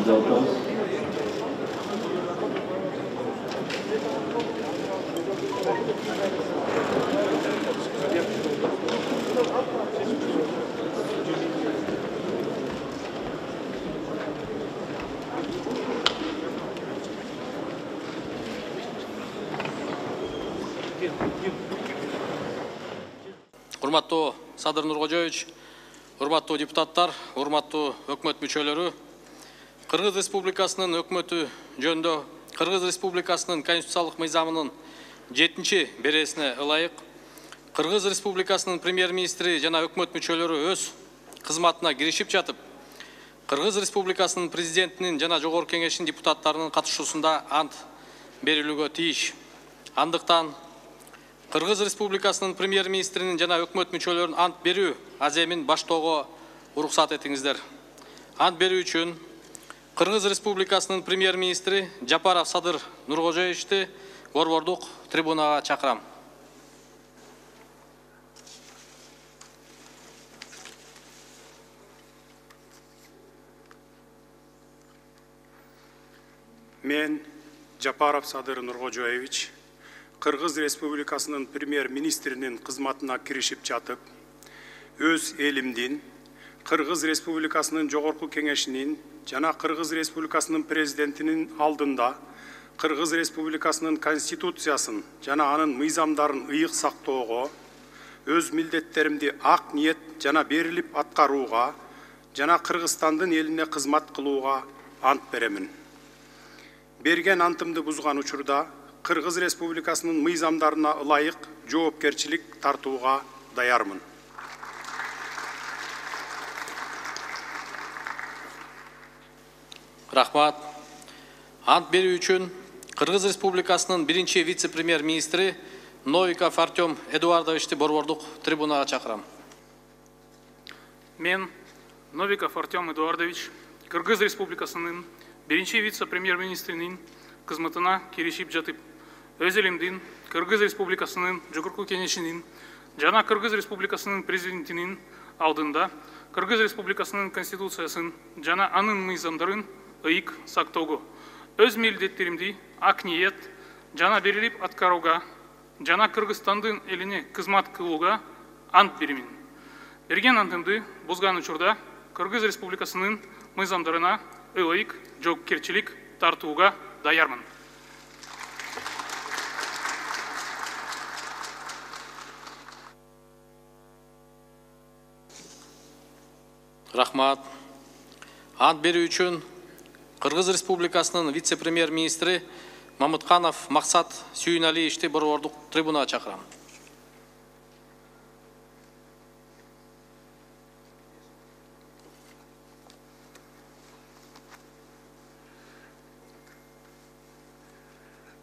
сөз алабыз. Урматтуу Садыр Нуркожоевич, урматтуу депутаттар, урматтуу өкмөт мүчөлөрү, Кыргыз Республикасынын өкмөтү жөнүндө Кыргыз Республикасынын конституциялык мыйзамынын 7-бересине ылайык Кыргыз Республикасынын премьер-министри жана өкмөт мүчөлөрү өз кызматына киришип жатып, Кыргыз Республикасынын президентинин жана жогорку кеңешинин депутаттарынын катышуусунда ант берилүүгө тийиш. Андыктан Кыргыз Республикасынын премьер-министринин жана өкмөт мүчөлөрүнүн ант берүү аземин баштоого уруксат этиңиздер. Ант берүү үчүн Кыргыз Республикасынын премьер-министри Жапаров Садыр Нуркожоевичти борбордук трибунага чакырам. Мен Жапаров Садыр Нуркожоевич Кыргыз Республикасынын премьер-министринин кызматына киришип жатып, өз элимдин, Кыргыз Республикасынын жогорку кеңешинин жана Кыргыз Республикасынын президентинин алдында Кыргыз Республикасынын конституциясын жана анын мыйзамдарын ыйык сактоого, өз милдеттеримди ак ниет жана берилип аткарууга жана Кыргызстандын элине кызмат кылууга ант беремин. Берген антымды бузган учурда Кыргыз Республикасынын мыйзамдарына ылайык жоопкерчилик тартууга даярмын. Рахмат. Ант берүү үчүн Кыргыз Республикасынын биринчи вице-премьер-министри Новиков Артем Эдуардовичти борбордук трибунага чакырам. Мен Новиков Артем Эдуардович Кыргыз Республикасынын биринчи вице-премьер-министринин кызматына киришип жатып, өз элимдин, Кыргыз Республикасынын жогорку кеңешинин жана Кыргыз Республикасынын президентинин алдында Кыргыз Республикасынын конституциясын жана анын мыйзамдарын ыйык сактоого, өз милдеттеримди ак ниет жана берилип аткарууга жана Кыргызстандын элине кызмат кылууга ант беремин. Берген антымды бузган учурда Кыргыз Республикасынын мыйзамдарына ылайык жоопкерчилик тартууга даярмын. Рахмат. Ант берүү үчүн Кыргыз Республикасынын вице-премьер-министри Мамытканов Максат Сүйүналиевичти борбордук трибунага чакырам.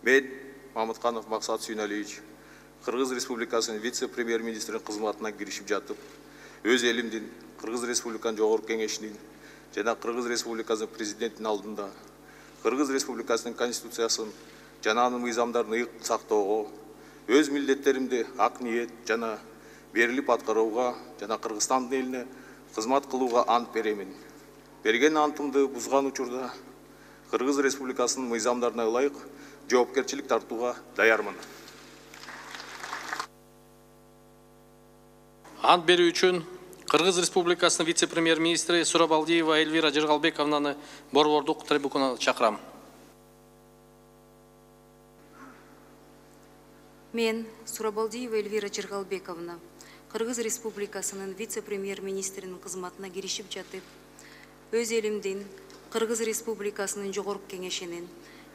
Мен Мамытканов Максат Сүйүналиевич Кыргыз Республикасынын вице-премьер-министринин кызматына киришип жатып, өз элимдин, Кыргыз Республиканын жогорку кеңешинин жана Кыргыз Республикасынын президентинин алдында Кыргыз Республикасынын конституциясын жана анын мыйзамдарын ыйык сактоого, өз милдеттеримди ак ниет жана берилип аткарууга жана Кыргызстандын элине кызмат кылууга ант беремин. Берген антымды бузган учурда Кыргыз Республикасынын мыйзамдарына ылайык жоопкерчилик тартууга даярмын. Ант берүү үчүн Кыргыз Республикасынын вице-премьер-министри Сурабалдиева Эльвира Жыргалбековнаны борбордук трибунага чакырам. Мен Сурабалдиева Эльвира Жыргалбековна Кыргыз Республикасынын вице-премьер-министринин кызматына киришип жатып, өз элимдин, Кыргыз Республикасынын жогорку кеңешинин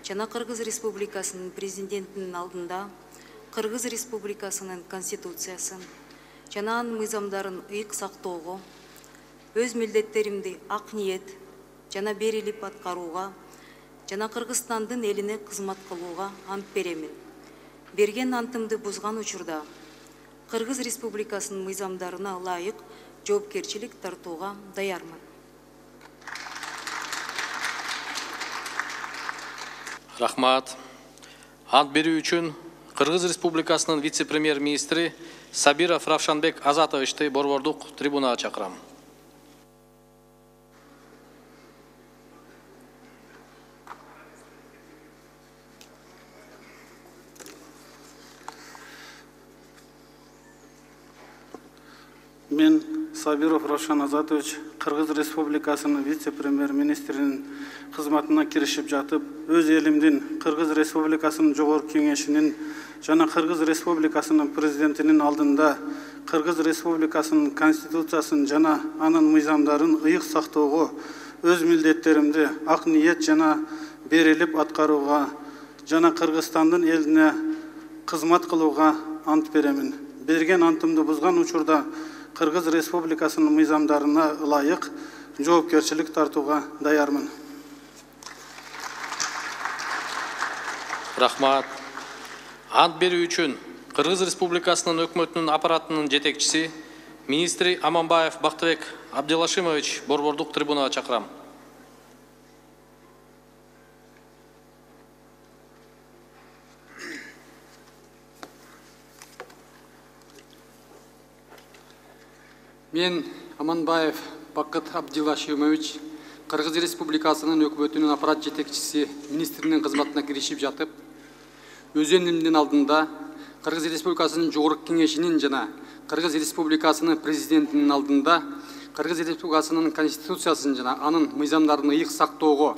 жана Кыргыз Республикасынын президентинин алдында Кыргыз Республикасынын конституциясын жана анын мыйзамдарын ыйык сактоого, өз милдеттеримди ак ниет жана берилип аткарууга жана Кыргызстандын элине кызмат кылууга ант беремин. Берген антымды бузган учурда Кыргыз Республикасынын мыйзамдарына ылайык жоопкерчилик тартууга даярмын. Рахмат. Ант берүү үчүн Кыргыз Республикасынын вице-премьер-министри Сабиров Равшанбек Азатовичти борбордук трибунага чакырам. Мен Сабиров Рошан Азатович, Кыргыз Республикасының вице-премьер-министрінің қызметіне кірішіп жатып, өз елімден Кыргыз Республикасының Жогорку Кеңешінің жана Кыргыз Республикасының президентінің алдында Кыргыз Республикасының Конституциясын жана анын мыйзамдарын ыйык сактоого, өз милдеттеримди ак ниет жана берилип аткарууга жана Кыргызстандын элине кызмат кылууга ант беремин. Берген антымды бузган учурда Кыргыз Республикасынын мыйзамдарына ылайык жоопкерчилик тартууга даярмын. Рахмат. Ант берүү үчүн Кыргыз Республикасынын өкмөтүнүн аппаратынын жетекчиси, министри Аманбаев Бактыбек Абдилашимович борбордук трибунага чакырам. Мен Аманбаев Бакыт Абдилашимович, Кыргыз Республикасынын өкмөтүнүн аппарат жетекчиси, министринин кызматына киришип жатып, өз элимдин алдында Кыргыз Республикасынын Жогорку Кеңешинин жана Кыргыз Республикасынын президентинин алдында Кыргыз Республикасынын Конституциясын жана анын мыйзамдарын ыйык сактоого,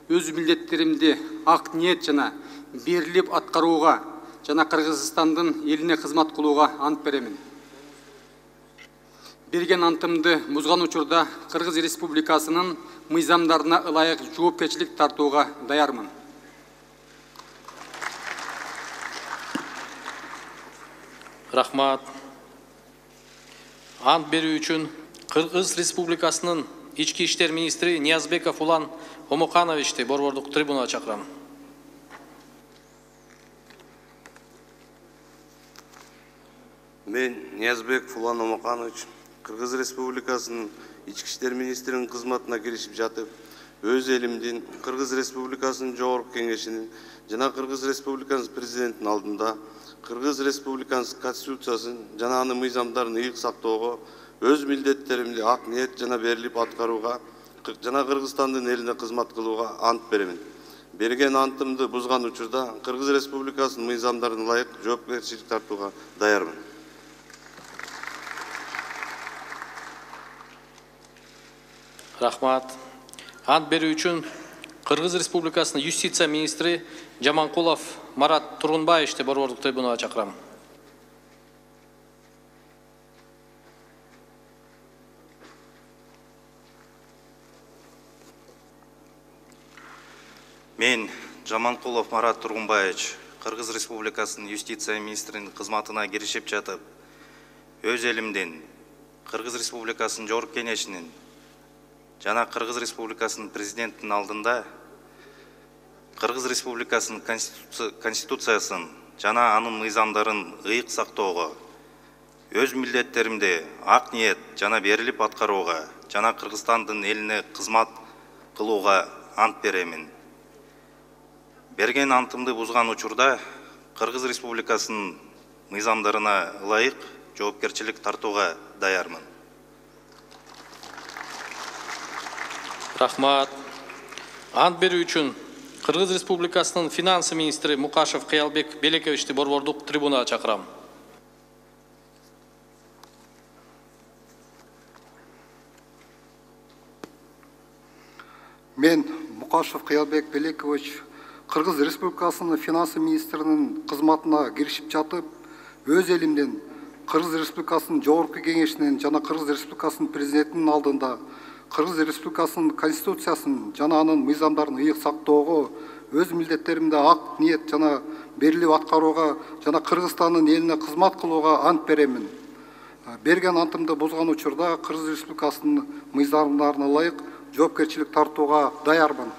өз милдеттеримди ак ниет жана берилип аткарууга жана Кыргызстандын элине кызмат кылууга ант беремин. Берген антымды бузган учурда Кыргыз Республикасынын мыйзамдарына ылайык жоопкерчилик тартууга даярмын. Рахмат. Ант берүү үчүн Кыргыз Республикасынын ички иштер министри Ниязбеков Улан Омокановичти борбордук трибунага чакырам. Мен Ниязбеков Улан Омоканович, Кыргыз Республикасынын ички иштер министринин кызматына киришип жатып, өз элимдин Кыргыз Республикасынын Жогорку Кеңешинин жана Кыргыз Республикасынын президентинин алдында Кыргыз Республикасынын Конституциясын жана анын мыйзамдарын ыйык сактоого, өз милдеттеримди ак ниет жана берилип аткарууга жана Кыргызстандын элине кызмат кылууга ант беремин. Берген антымды бузган учурда Кыргыз Республикасынын мыйзамдарына ылайык жоопкерчилик тартууга даярмын. Рахмат. Ант берүү үчүн Кыргыз Республикасынын юстиция министри Жаманкулов Марат Тургунбаевичти борбордук трибунага чакырам. Мен Жаманкулов Марат Тургунбаевич, Кыргыз Республикасынын юстиция министринин кызматына киришип жатып, өз элимдин Кыргыз Республикасынын Жогорку Кеңешинин жана Кыргыз Республикасынын президентинин алдында Кыргыз Республикасынын Конституциясын жана анын мыйзамдарын ыйык сактоого, өз милдеттеримди ак ниет жана берилип аткарууга жана Кыргызстандын элине кызмат кылууга ант беремин. Берген антымды бузган учурда Кыргыз Республикасынын мыйзамдарына ылайык жоопкерчилик тартууга даярмын. Рахмат. Ант берүү үчүн Кыргыз Республикасынын финансы министри Мукашев Кыялбек Белековичти борбордук трибунага чакырам. Мен Мукашев Кыялбек Белекович, Кыргыз Республикасынын финансы министринин кызматына киришип жатып, өз элимдин Кыргыз Республикасынын Жогорку Кеңешинин жана Кыргыз Республикасынын президентинин алдында Кыргыз Республикасынын Конституциясын жана анын мыйзамдарын ыйык сактоого, өз милдеттеримди ак ниет жана берилип аткарууга жана Кыргызстандын элине кызмат кылууга ант беремин. Берген антымды бузган учурда Кыргыз Республикасынын мыйзамдарына ылайык жоопкерчилик тартууга даярмын.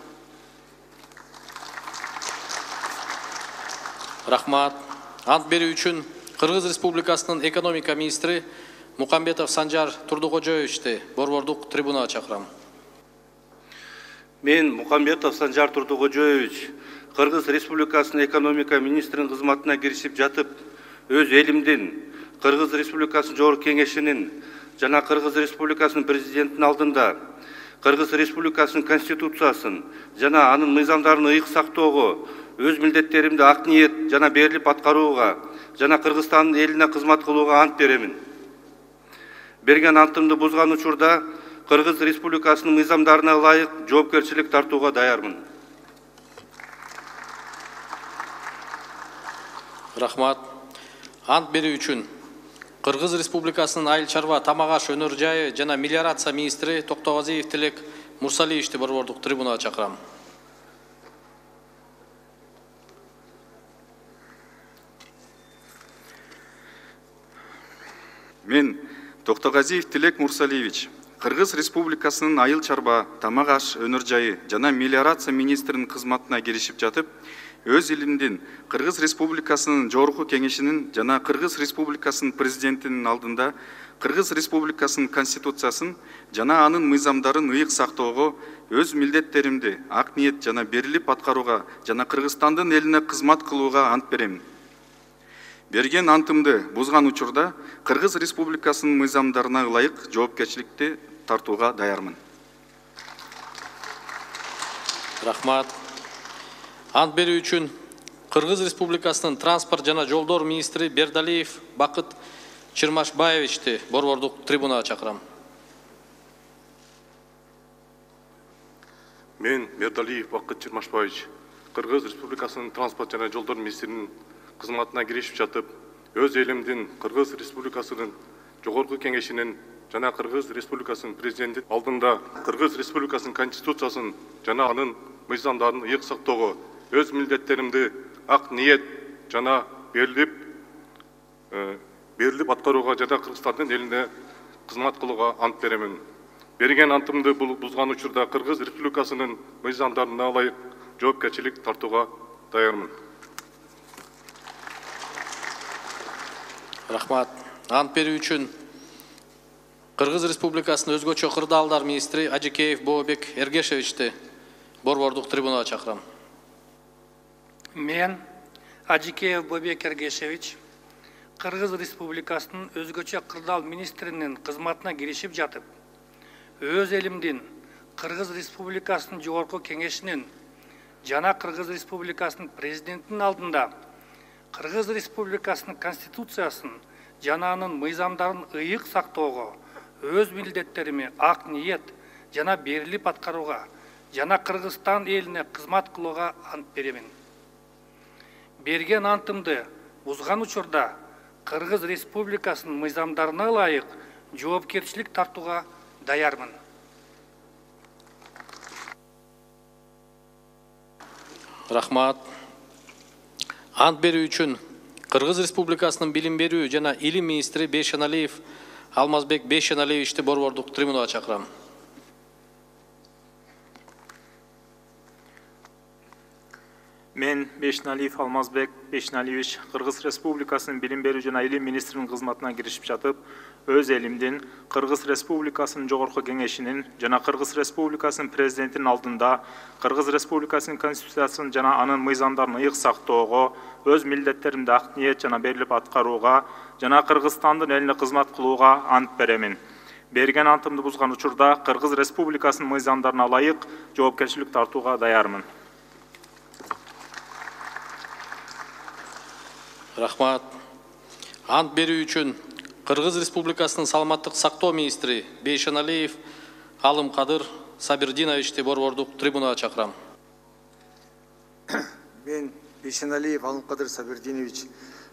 Рахмат. Ант берүү үчүн Кыргыз Республикасынын экономика министри Мукамбетов Санжар Турдукожоевичти борбордук трибунага чакырам. Мен Мукамбетов Санжар Турдукожоевич, Кыргыз Республикасынын экономика министринин кызматына киришип жатып, өз элимдин Кыргыз Республикасынын Жогорку Кеңешинин жана Кыргыз Республикасынын президентинин алдында Кыргыз Республикасынын Конституциясын жана анын мыйзамдарын ыйык сактоого, өз милдеттеримди ак ниет жана берилип аткарууга жана Кыргызстандын элине кызмат кылууга ант беремин. берген антымды бузган учурда Кыргыз Республикасынын мыйзамдарына ылайык жоопкерчилик тартууга даярмын. Рахмат. Ант берүү үчүн Кыргыз Республикасынын айыл чарба, тамак аш өнөр жайы жана мелиорация министри Токтогазиев Тилек Мурсалиевичти борбордук трибунага чакырам. Мен Токтогазиев Тилек Мурсалиевич, Кыргыз Республикасынын айыл чарба, тамак аш өнөр жайы жана мелиорация министринин кызматына киришип жатып, өз элимдин Кыргыз Республикасынын жогорку кеңешинин жана Кыргыз Республикасынын президентинин алдында Кыргыз Республикасынын конституциясын жана анын мыйзамдарын ыйык сактоого, өз милдеттеримди ак ниет жана берилип аткарууга жана Кыргызстандын элине кызмат кылууга ант берем. Берген антымды бузган учурда Кыргыз Республикасынын мыйзамдарына ылайык жоопкерчиликти тартууга даярмын. Рахмат. Ант берүү үчүн Кыргыз Республикасынын транспорт жана жолдор министри Бердалиев Бакыт Чырмашбаевичти борбордук трибунага чакырам. Мен Бердалиев Бакыт Чырмашбаевич, Кыргыз Республикасынын транспорт жана жолдор министринин кызматына киришип жатып, өз элимдин Кыргыз Республикасынын жогорку кеңешинин жана Кыргыз Республикасынын президенти алдында Кыргыз Республикасынын конституциясын жана анын мыйзамдарын ыйык сактоого, өз милдеттеримди ак ниет жана берилип аткарууга жана Кыргызстандын элине кызмат кылууга ант беремин. Берген антымды бузган учурда Кыргыз Республикасынын мыйзамдарына ылайык жоопкерчилик тартууга даярмын. Рахмат. Ант берүү үчүн Кыргыз Республикасынын өзгөчө кырдаалдар министри Ажикеев Бообек Эргешевичти борбордук трибунага чакырам. Мен Ажикеев Бообек Эргешевич, Кыргыз Республикасынын өзгөчө кырдаал министринин кызматына киришип жатып, өз элимдин Кыргыз Республикасынын жогорку кеңешинин жана Кыргыз Республикасынын президентинин алдында Кыргыз Республикасынын конституциясын жана анын мыйзамдарын ыйык сактоого, өз милдеттерими ак ниет жана берилип аткарууга жана Кыргызстан элине кызмат кылууга ант беремин. Берген антымды бузган учурда Кыргыз Республикасынын мыйзамдарына ылайык жоопкерчилик тартууга даярмын. Рахмат. Ант берүү үчүн Кыргыз Республикасынын билим берүү жана илим министри Бейшеналиев Алмазбек Бейшеналиевичти борбордук трибунага чакырам. Мен Бейшеналиев Алмазбек Бейшеналиевич, Кыргыз Республикасынын билим берүү жана илим министринин кызматына киришип жатып, өз элимдин Кыргыз Республикасынын жогорку кеңешинин жана Кыргыз Республикасынын президентинин алдында Кыргыз Республикасынын конституциясын жана анын мыйзамдарын ыйык сактоого, өз милдеттеримди ак ниет жана берилип аткарууга жана Кыргызстандын элине кызмат кылууга ант беремин. Берген антымды бузган учурда Кыргыз Республикасынын мыйзамдарына ылайык жоопкерчилик тартууга даярмын. Рахмат. Ант берүү үчүн Кыргыз Республикасынын саламаттык сактоо министри Бейшеналиев Алымкадыр Сабирдиновичти борбордук трибунага чакырам. Мен Бейшеналиев Алымкадыр Сабирдинович,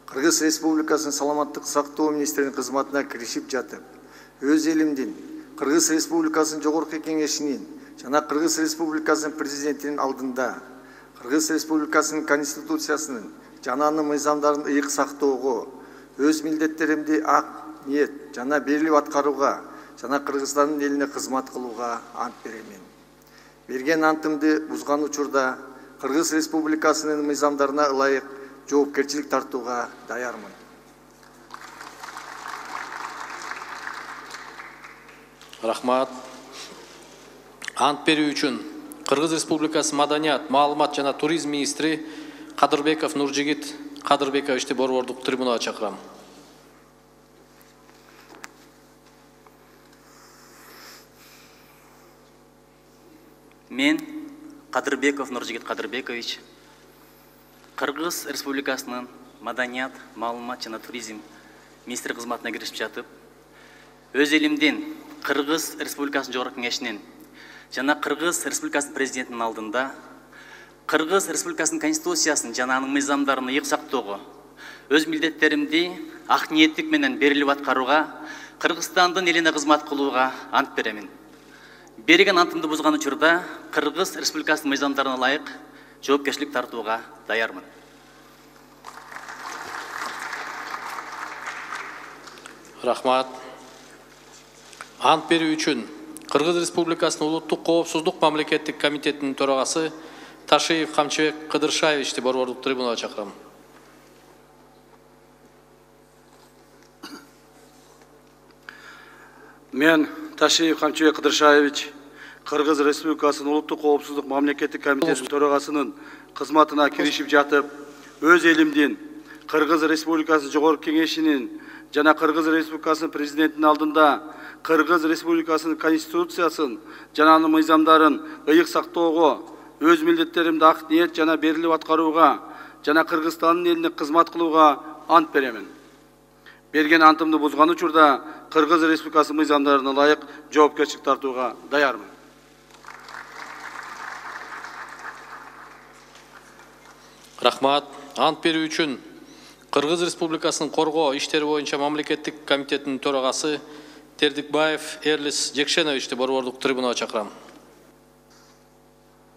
Кыргыз Республикасынын саламаттык сактоо министринин кызматына киришип жатып, өз элимдин Кыргыз Республикасынын жогорку кеңешинин жана Кыргыз Республикасынын президентинин алдында Кыргыз Республикасынын конституциясынын жана анын мыйзамдарын ыйык сактоого, өз милдеттеримди ак ниет жана берилип аткарууга жана Кыргызстандын элине кызмат кылууга ант беремин. Берген антымды бузган учурда Кыргыз Республикасынын мыйзамдарына ылайык жоопкерчилик тартууга даярмын. Рахмат. Ант берүү үчүн Кыргыз Республикасы маданият, маалымат жана туризм министри Кадырбеков Нуржигит Кадырбековичти борбордук трибунага чакырам. Мен Кадырбеков Нуржигит Кадырбекович, Кыргыз Республикасынын маданият, маалымат жана туризм министри кызматына киришип жатып, өз елімден Қырғыз Республикасының Жоғарғы Кеңешінен жана Қырғыз Республикасының президентінің алдында Қырғыз Республикасының Конституциясын жана анын мыйзамдарын ыйык сактоого, өз милдеттеримди ак ниеттик менен берилип аткарууга, Кыргызстандын элине кызмат кылууга ант беремин. Берген антымды бузган учурда Кыргыз Республикасынын мыйзамдарына ылайык жоопкерчилик тартууга даярмын. Рахмат. Ант берүү үчүн Кыргыз Республикасынын Улуттук коопсуздук мамлекеттик комитетинин төрагасы Ташиев Камчыбек Кыдыршаевичти борбордук трибунага чакырам. Мен Ташиев Камчыбек Кыдыршаевич, Кыргыз Республикасынын Улуттук коопсуздук мамлекеттик комитетинин төрагасынын кызматына киришип жатып, өз элимдин Кыргыз Республикасынын Жогорку Кеңешинин жана Кыргыз Республикасынын президентинин алдында Кыргыз Республикасынын Конституциясын жана анын мыйзамдарын ыйык сактоого, өз милдеттеримди ак ниет жана берилип аткарууга жана Кыргызстандын элине кызмат кылууга ант беремин. Берген антымды бузган учурда Кыргыз Республикасынын мыйзамдарына ылайык жоопкерчилик тартууга даярмын. Рахмат. Ант берүү үчүн Кыргыз Республикасынын коргоо иштери боюнча мамлекеттик комитетинин төрагасы Тердикбаев Эрлис Жекшеновичти борбордук трибунага чакырам.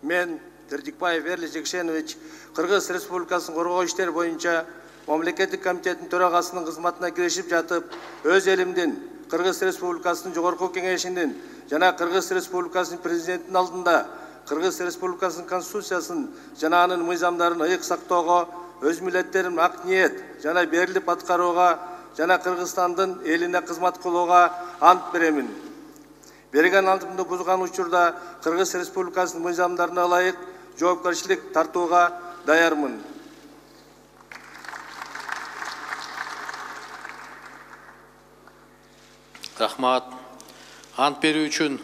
Мен Тердикбаев Эрлис Жекшенович, Кыргыз Республикасынын коргоо иштери боюнча мамлекеттик комитетинин төрагасынын кызматына киришип жатып, өз элимдин Кыргыз Республикасынын Жогорку Кеңешинин жана Кыргыз Республикасынын президентинин алдында Кыргыз Республикасынын Конституциясын жана анын мыйзамдарын ыйык сактоого, өз милдеттеримди ак ниет жана берилип аткарууга жана Кыргызстандын элине кызмат кылууга ант беремин. Берген антымды бузган учурда Кыргыз Республикасынын мыйзамдарына ылайык жоопкерчилик тартууга даярмын. Рахмат. Ант берүү үчүн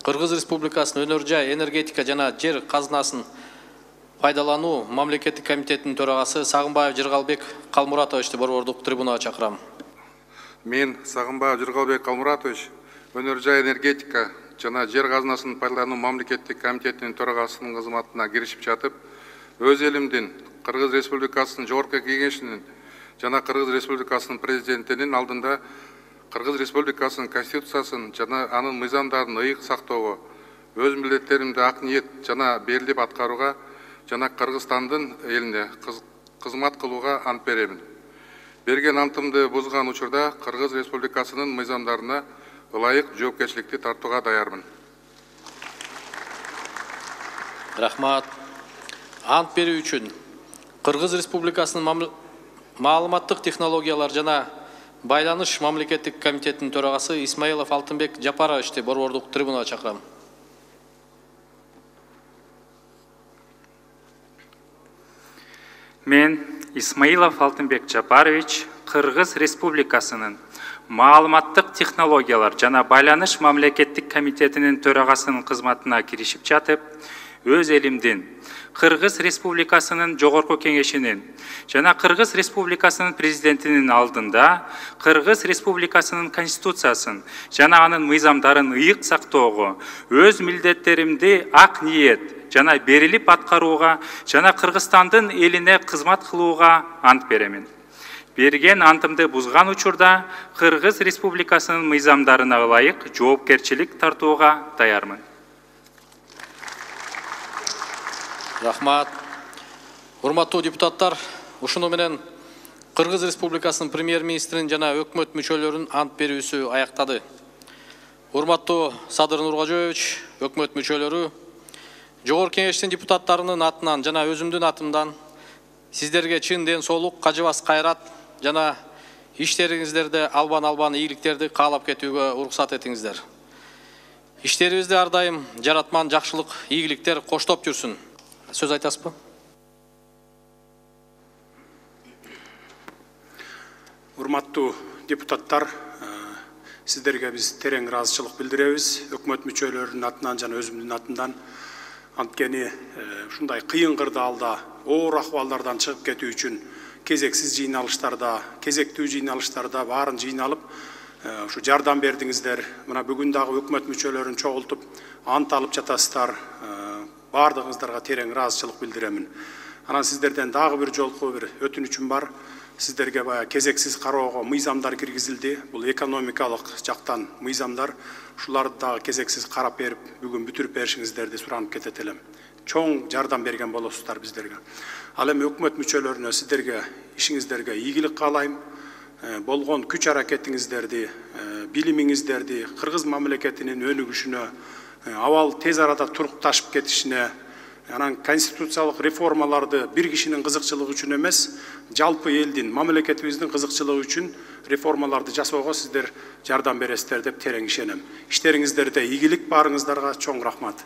Кыргыз Республикасынын өнөр жай, энергетика жана жер казынасын пайдалануу мамлекеттик комитетинин төрагасы Сагынбаев Жыргалбек Калмуратовичти борбордук трибунага чакырам. Мен Сагынбаев Жыргалбек Калмуратович, өнөр жай, энергетика жана жер казынасын пайдалануу мамлекеттик комитетинин төрагасынын кызматына киришип жатып, өз элимдин Кыргыз Республикасынын Жогорку Кеңешинин жана Кыргыз Республикасынын президентинин алдында Кыргыз Республикасынын Конституциясын жана анын мыйзамдарын ыйык сактоого, өз милдеттеримди ак ниет жана берилип аткарууга жана Кыргызстандын элине кызмат кылууга ант беремин. Берген антымды бузган учурда Кыргыз Республикасынын мыйзамдарына ылайык жоопкерчиликти тартууга даярмын. Рахмат. Ант берүү үчүн Кыргыз Республикасынын маалыматтык технологиялар жана байланыш мамлекеттик комитетинин төрагасы Исмаилов Алтынбек Жапаровичти борбордук трибунага чакырам. Мен Исмаилов Алтынбек Жапарович, Кыргыз Республикасынын маалыматтык технологиялар жана байланыш мамлекеттик комитетинин төрагасынын кызматына киришип жатып, өз элимдин Кыргыз Республикасынын Жогорку Кеңешинин жана Кыргыз Республикасынын президентинин алдында Кыргыз Республикасынын Конституциясын жана анын мыйзамдарын ыйык сактоого, өз милдеттеримди ак ниет жана берилип аткарууга жана Кыргызстандын элине кызмат кылууга ант беремин. Берген антымды бузган учурда Кыргыз Республикасынын мыйзамдарына ылайык жоопкерчилик тартууга даярмын. Рахмат. Урматтуу депутаттар, ушуну менен Кыргыз Республикасынын премьер-министринин жана өкмөт мүчөлөрүнүн ант берүүсү аяктады. Урматтуу Садыр Нуркожоевич, өкмөт мүчөлөрү, Жогорку Кеңештин депутаттарынын атынан жана өзүмдүн атымдан сиздерге чын ден соолук, кажыбас кайрат жана иштериңиздерде албан ийгиликтерди каалап кетүүгө уруксат этиңиздер. Иштерибизде ар дайым жаратман жакшылык, ийгиликтер коштоп жүрсүн. Сөз айтасызбы? Урматтуу депутаттар, сиздерге биз терең ыраазычылык билдиребиз. Өкмөт мүчөлөрүнүн атынан жана өзүмдүн атымдан анткени ушундай кыйын кырдаалда оор акыбалдардан чыгып кетүү үчүн кезексиз жыйналыштарда, кезектүү жыйналыштарда баарын жыйналып, ушу жардам бердиңиздер. Мына бүгүн дагы өкмөт мүчөлөрүн чогултуп ант алып жатасыздар. Бардыгыңыздарга терең ыраазычылык билдиремин. Анан сиздерден дагы бир жолку бир өтүнүчүм бар. Сиздерге баягы кезексиз кароого мыйзамдар киргизилди. Бул экономикалык жактан мыйзамдар. Ушуларды дагы кезексиз карап берип, бүгүн бүтүрүп беришиңиздерди суранып кетет элем. Чоң жардам берген болосуздар биздерге. Ал эми өкмөт мүчөлөрүнө сиздерге ишиңиздерге ийгилик каалайм. Болгон күч аракетиңиздерди, билимиңиздерди кыргыз мамлекетинин өнүгүшүнө, абал тез арада турукташып кетишине, анан конституциялык реформаларды бир кишинин кызыкчылыгы үчүн эмес, жалпы элдин, мамлекетибиздин кызыкчылыгы үчүн реформаларды жасоого сиздер жардам бересиздер деп терең ишенем. Иштериңиздерде ийгилик, баарыңыздарга чоң рахмат.